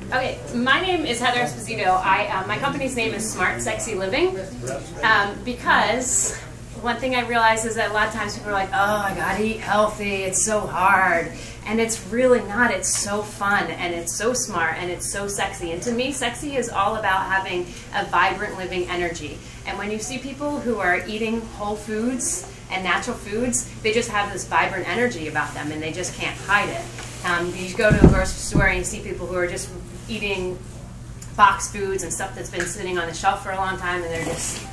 Okay, my name is Heather Esposito. My company's name is Smart Sexy Living because one thing I realized is that a lot of times people are like, oh, I gotta eat healthy, it's so hard. And it's really not. It's so fun and it's so smart and it's so sexy. And to me, sexy is all about having a vibrant living energy. And when you see people who are eating whole foods and natural foods, they just have this vibrant energy about them and they just can't hide it. You go to a grocery store and you see people who are just eating boxed foods and stuff that's been sitting on the shelf for a long time and they're just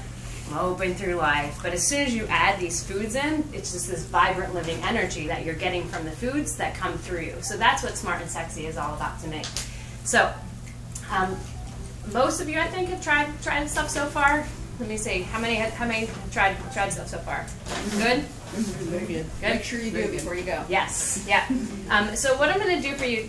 moping through life. But as soon as you add these foods in, it's just this vibrant living energy that you're getting from the foods that come through you. So that's what Smart and Sexy is all about to me. So most of you, I think, have tried stuff so far. Let me see. How many have tried stuff so far? Good? Very good. Good? Make sure you do it before you go. Yes. Yeah. So what I'm going to do for you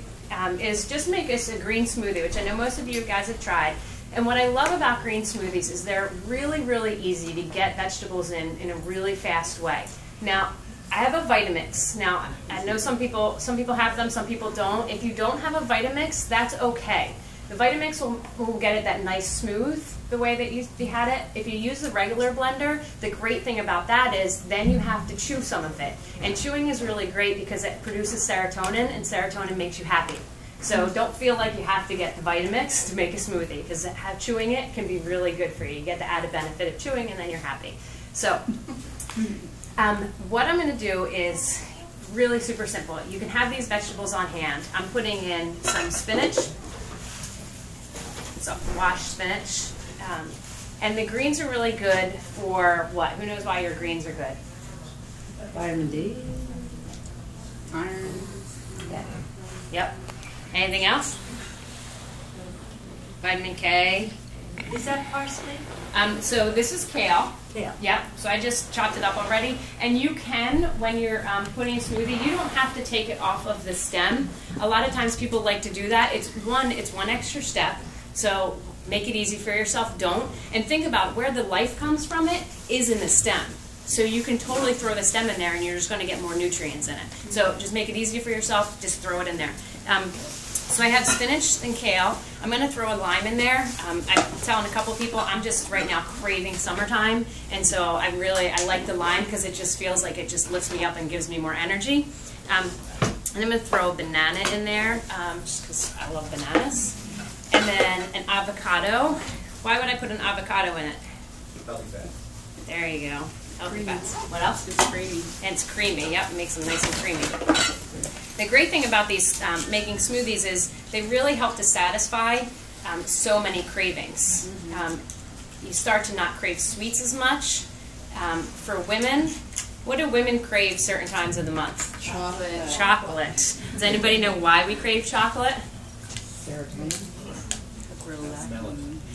is just make us a green smoothie, which I know most of you guys have tried. And what I love about green smoothies is they're really, really easy to get vegetables in a really fast way. Now, I have a Vitamix. Now, I know some people have them, some people don't. If you don't have a Vitamix, that's okay. The Vitamix will get it that nice smooth, the way that you had it. If you use the regular blender, the great thing about that is then you have to chew some of it. And chewing is really great because it produces serotonin, and serotonin makes you happy. So don't feel like you have to get the Vitamix to make a smoothie, because chewing it can be really good for you. You get the added benefit of chewing and then you're happy. So what I'm going to do is really super simple. You can have these vegetables on hand. I'm putting in some spinach, so washed spinach. And the greens are really good for what? Who knows why your greens are good? Vitamin D. Iron. Yeah. Yep. Anything else? Vitamin K. Is that parsley? So this is kale. Kale. Yep. So I just chopped it up already. And you can, when you're putting a smoothie, you don't have to take it off of the stem. A lot of times people like to do that. It's one extra step. So make it easy for yourself. Don't. And think about where the life comes from it is in the stem. So you can totally throw the stem in there and you're just going to get more nutrients in it. So just make it easy for yourself. Just throw it in there. So I have spinach and kale. I'm going to throw a lime in there. I'm telling a couple people I'm just right now craving summertime, and so I like the lime because it just feels like it just lifts me up and gives me more energy. And I'm going to throw a banana in there just because I love bananas. And then an avocado. Why would I put an avocado in it? Healthy fat. There you go. Healthy fats. What else? It's creamy. And it's creamy. Yep, it makes them nice and creamy. The great thing about these making smoothies is they really help to satisfy so many cravings. You start to not crave sweets as much. For women, what do women crave certain times of the month? Chocolate. Chocolate. Does anybody know why we crave chocolate? Serotonin.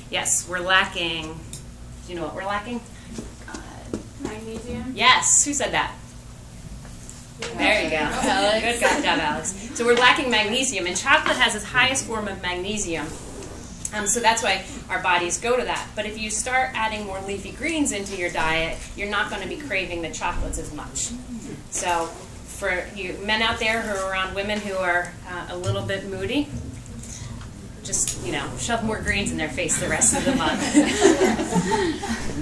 Yes, we're lacking. Do you know what we're lacking? Magnesium? Yes. Who said that? There you go. Alex. Good job, Alex. So we're lacking magnesium, and chocolate has its highest form of magnesium. So that's why our bodies go to that. But if you start adding more leafy greens into your diet, you're not going to be craving the chocolates as much. So for you men out there who are around women who are a little bit moody, just, shove more greens in their face the rest of the month.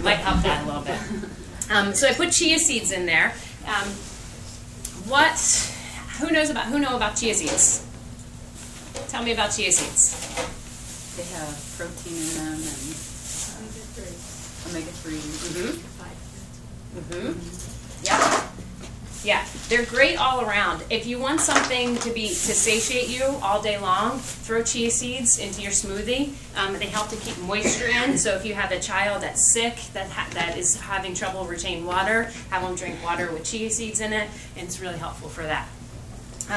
Might help that a little bit. So I put chia seeds in there. Who know about chia seeds? Tell me about chia seeds. They have protein in them and omega-3. Yeah. Yeah, they're great all around. If you want something to satiate you all day long, throw chia seeds into your smoothie. They help to keep moisture in. So if you have a child that's sick, that is having trouble retaining water, have them drink water with chia seeds in it, and it's really helpful for that.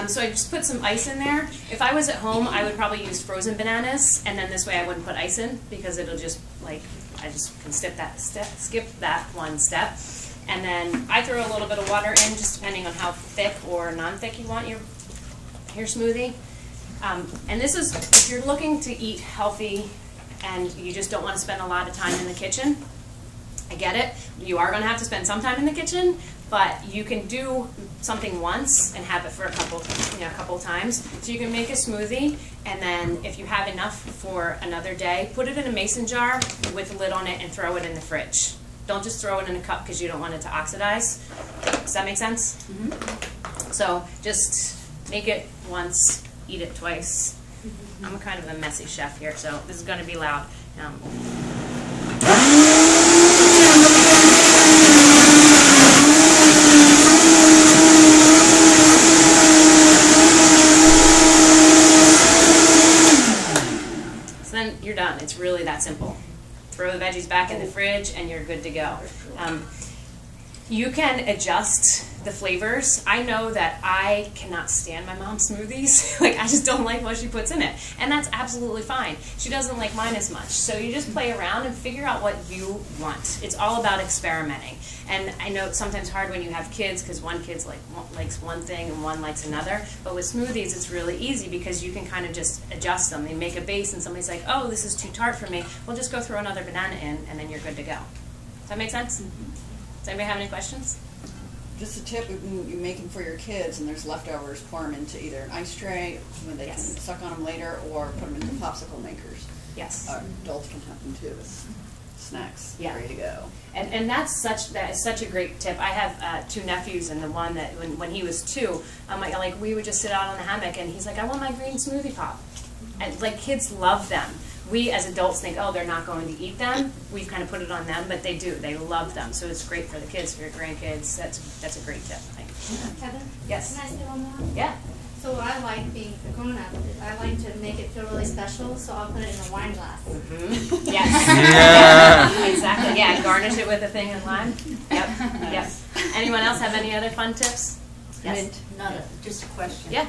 So I just put some ice in there. If I was at home, I would probably use frozen bananas, and then this way I wouldn't put ice in because it'll just I just can skip that one step. And then I throw a little bit of water in, just depending on how thick or non-thick you want your smoothie. And this is, if you're looking to eat healthy and you just don't want to spend a lot of time in the kitchen, I get it. You are going to have to spend some time in the kitchen, but you can do something once and have it for a couple times. So you can make a smoothie, and then if you have enough for another day, put it in a mason jar with a lid on it and throw it in the fridge. Don't just throw it in a cup because you don't want it to oxidize. Does that make sense? Mm-hmm. So just make it once, eat it twice. I'm kind of a messy chef here, so this is going to be loud. So then you're done. It's really that simple. Throw the veggies back in the fridge and you're good to go. You can adjust the flavors. I know that I cannot stand my mom's smoothies. Like, I just don't like what she puts in it. And that's absolutely fine. She doesn't like mine as much. So you just play around and figure out what you want. It's all about experimenting. And I know it's sometimes hard when you have kids because one kid likes one thing and one likes another. But with smoothies, it's really easy because you can kind of just adjust them. They make a base and somebody's like, oh, this is too tart for me. Well, just go throw another banana in and then you're good to go. Does that make sense? Mm-hmm. Does anybody have any questions? Just a tip, when you're making for your kids and there's leftovers, pour them into either an ice tray when they can suck on them later, or put them into popsicle makers. Yes. Adults can have them too as snacks, ready to go. And that is such a great tip. I have 2 nephews, and the one that when he was 2, like we would just sit out on the hammock, and he's like, I want my green smoothie pop. And like, kids love them. We as adults think, oh, they're not going to eat them. We've kind of put it on them, but they do. They love them. So it's great for the kids, for your grandkids. That's a great tip, I think. Heather? Yes. Can I say one more? Yeah. So what I like being a grown-up, I like to make it feel really special, so I'll put it in a wine glass. Mm-hmm. Yes. Yeah. Exactly. Yeah, garnish it with a thing of lime. Yep. Yep. Anyone else have any other fun tips? Yes. Just a question. Yeah.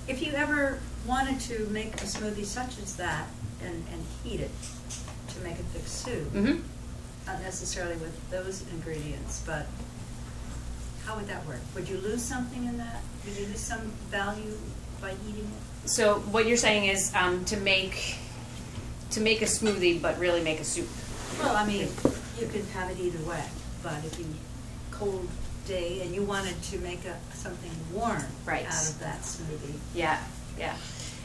If you ever wanted to make a smoothie such as that and heat it to make a thick soup, not necessarily with those ingredients, but how would that work? Would you lose something in that? Would you lose some value by heating it? So what you're saying is to make a smoothie, but really make a soup. Well, I mean, you could have it either way, but if you cold day and you wanted to make something warm out of that smoothie. Yeah, yeah.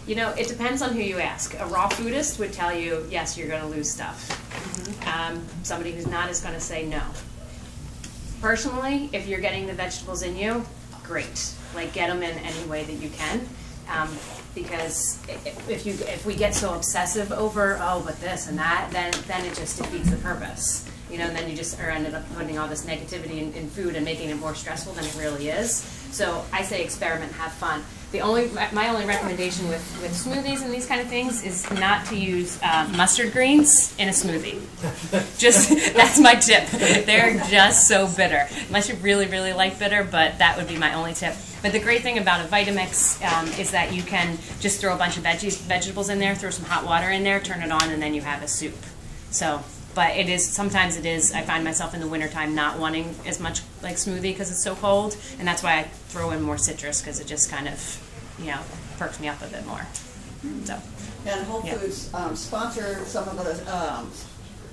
You know, it depends on who you ask. A raw foodist would tell you, yes, you're going to lose stuff. Somebody who's not is going to say no. Personally, if you're getting the vegetables in you, great. Like, get them in any way that you can. Because if we get so obsessive over, oh, but this and that, then it just defeats the purpose. You know, and then you just ended up putting all this negativity in food and making it more stressful than it really is. So I say experiment, have fun. My only recommendation with smoothies and these kind of things is not to use mustard greens in a smoothie. That's my tip. They're just so bitter. Unless you really, really like bitter, but that would be my only tip. But the great thing about a Vitamix is that you can just throw a bunch of vegetables in there, throw some hot water in there, turn it on, and then you have a soup. So, but sometimes it is, I find myself in the wintertime not wanting as much like smoothie because it's so cold, and that's why I throw in more citrus because it just kind of, perks me up a bit more. So. Yeah, and Whole Foods sponsored some of the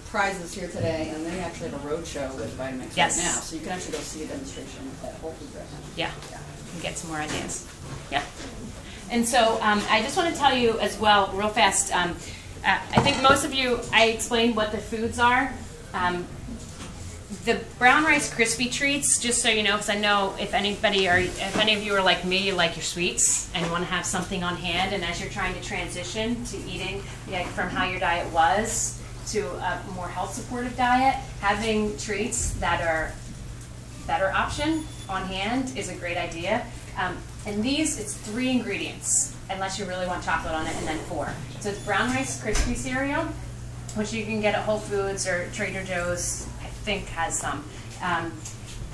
prizes here today, and they actually have a road show with Vitamix right now, so you can actually go see a demonstration at Whole Foods right now. Yeah, you can get some more ideas. Yeah. And so I just want to tell you as well, real fast, I think most of you, I explained what the foods are. The brown rice crispy treats, just so you know, because I know if any of you are like me, you like your sweets and you want to have something on hand, and as you're trying to transition to eating from how your diet was to a more health supportive diet, having treats that are option on hand is a great idea. And these, it's 3 ingredients, unless you really want chocolate on it, and then 4. So it's brown rice crispy cereal, which you can get at Whole Foods or Trader Joe's, I think has some.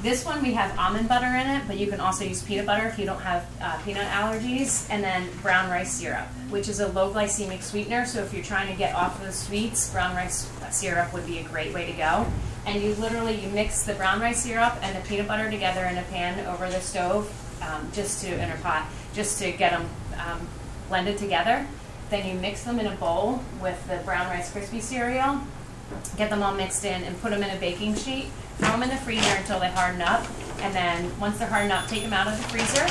This one we have almond butter in it, but you can also use peanut butter if you don't have peanut allergies, and then brown rice syrup, which is a low glycemic sweetener, so if you're trying to get off of the sweets, brown rice syrup would be a great way to go. And you mix the brown rice syrup and the peanut butter together in a pan over the stove, in a pot, just to get them blended together. Then you mix them in a bowl with the brown rice crispy cereal, get them all mixed in, and put them in a baking sheet. Throw them in the freezer until they harden up, and then once they're hardened up, take them out of the freezer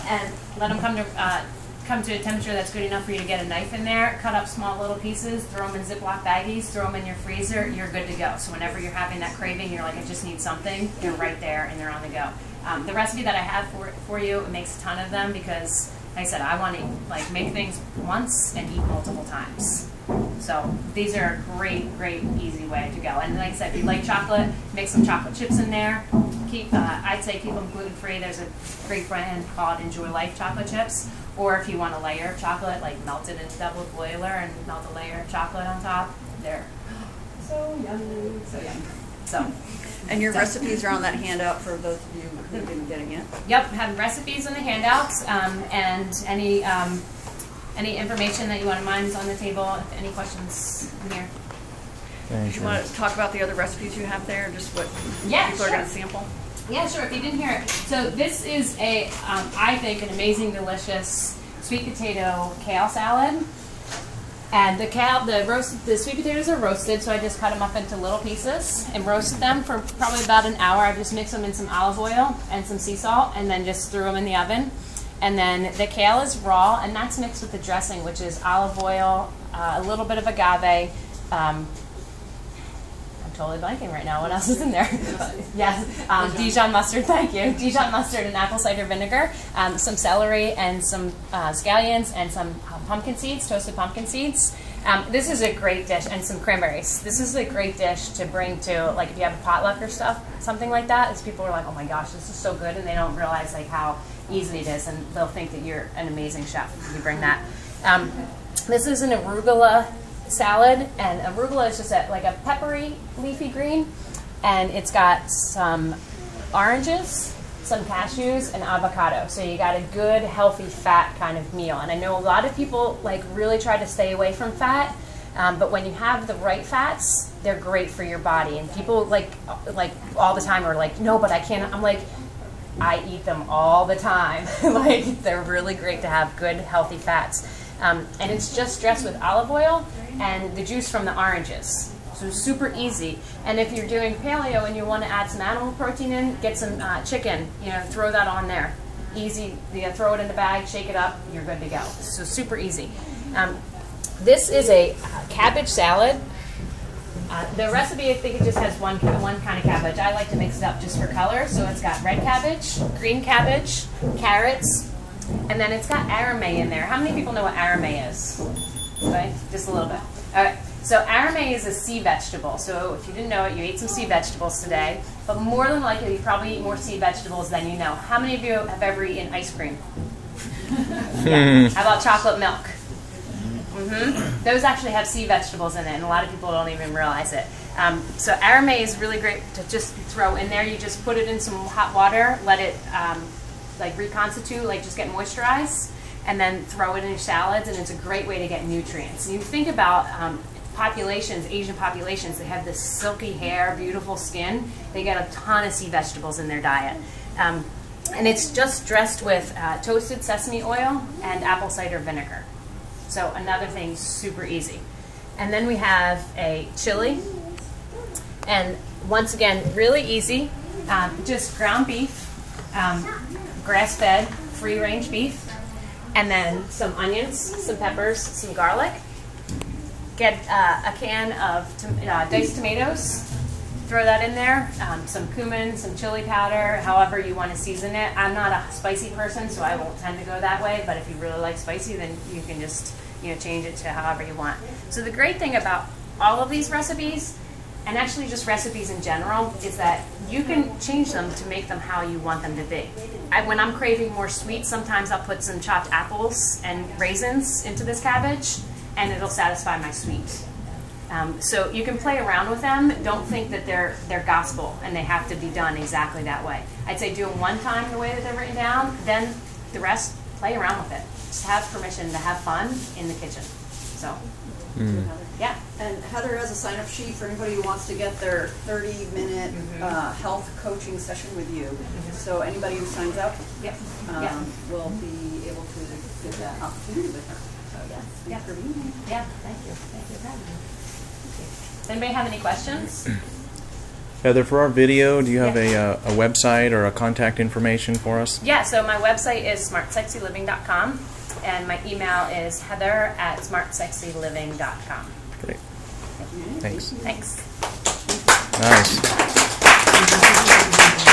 and let them come to a temperature that's good enough for you to get a knife in there. Cut up small little pieces, throw them in Ziploc baggies, throw them in your freezer. You're good to go. So whenever you're having that craving, you're like, I just need something. They're right there and they're on the go. The recipe that I have for you, it makes a ton of them because, like I said, I want to like make things once and eat multiple times. So these are a great, easy way to go. And like I said, if you like chocolate, make some chocolate chips in there. I'd say keep them gluten-free. There's a great brand called Enjoy Life chocolate chips. Or if you want a layer of chocolate, like melt it in a double boiler and melt a layer of chocolate on top. They're so yummy, so yummy. So. And your recipes are on that handout for those of you who didn't get it yet? Yep, have recipes in the handouts, and any information that you want to mind is on the table. Any questions in here? Do you want to talk about the other recipes you have there, just what people are going to sample? Yeah, sure, if you didn't hear it. So this is a, I think, an amazing, delicious sweet potato kale salad. And the sweet potatoes are roasted, so I just cut them up into little pieces and roasted them for probably about an hour. I just mixed them in some olive oil and some sea salt and then just threw them in the oven. And then the kale is raw, and that's mixed with the dressing, which is olive oil, a little bit of agave. I'm totally blanking right now. What else is in there? Yes, Dijon mustard, thank you. Dijon mustard and apple cider vinegar, some celery and some scallions and some pumpkin seeds, toasted pumpkin seeds. This is a great dish, and some cranberries. This is a great dish to bring to, like, if you have a potluck or stuff, something like that. As people are like, oh my gosh, this is so good, and they don't realize like how easy it is, and they'll think that you're an amazing chef if you bring that. This is an arugula salad, and arugula is just like a peppery leafy green, and it's got some oranges, some cashews, and avocado. So you got a good, healthy, fat kind of meal. And I know a lot of people like really try to stay away from fat, but when you have the right fats, they're great for your body. And people like all the time are like, no, but I can't. I'm like, I eat them all the time. Like, they're really great to have good, healthy fats. And it's just dressed with olive oil and the juice from the oranges. So super easy. And if you're doing paleo and you want to add some animal protein in, get some chicken, throw that on there. Easy, throw it in the bag, shake it up, you're good to go. So super easy. This is a cabbage salad. The recipe, I think it just has one kind of cabbage. I like to mix it up just for color. So it's got red cabbage, green cabbage, carrots, and then it's got aramay in there. How many people know what aramay is? Okay, just a little bit. All right. So aramay is a sea vegetable. So if you didn't know it, you ate some sea vegetables today. But more than likely, you probably eat more sea vegetables than you know. How many of you have ever eaten ice cream? Yeah. How about chocolate milk? Mm-hmm. Those actually have sea vegetables in it, and a lot of people don't even realize it. So aramay is really great to just throw in there. You just put it in some hot water, let it reconstitute, just get moisturized, and then throw it in your salads, and it's a great way to get nutrients. And you think about populations, Asian populations, they have this silky hair, beautiful skin. They get a ton of sea vegetables in their diet. And it's just dressed with toasted sesame oil and apple cider vinegar. So another thing, super easy. And then we have a chili. And once again, really easy. Just ground beef, grass-fed, free-range beef. And then some onions, some peppers, some garlic. Get a can of diced tomatoes. Throw that in there. Some cumin, some chili powder, however you want to season it. I'm not a spicy person, so I won't tend to go that way. But if you really like spicy, then you can just change it to however you want. So the great thing about all of these recipes, and actually just recipes in general, is that you can change them to make them how you want them to be. When I'm craving more sweet, sometimes I'll put some chopped apples and raisins into this cabbage, and it'll satisfy my sweet. So you can play around with them. Don't think that they're gospel and they have to be done exactly that way. I'd say do them one time the way that they're written down, then the rest, play around with it. Just have permission to have fun in the kitchen. So, yeah. And Heather has a sign-up sheet for anybody who wants to get their 30-minute health coaching session with you. So anybody who signs up will be able to get that opportunity with her. So yes, thanks for being here. Yeah, thank you. Thank you for having me. Does anybody have any questions? Heather, for our video, do you have a website or a contact information for us? Yeah, so my website is smartsexyliving.com, and my email is heather@smartsexyliving.com. Great. Thanks. Thanks. Nice.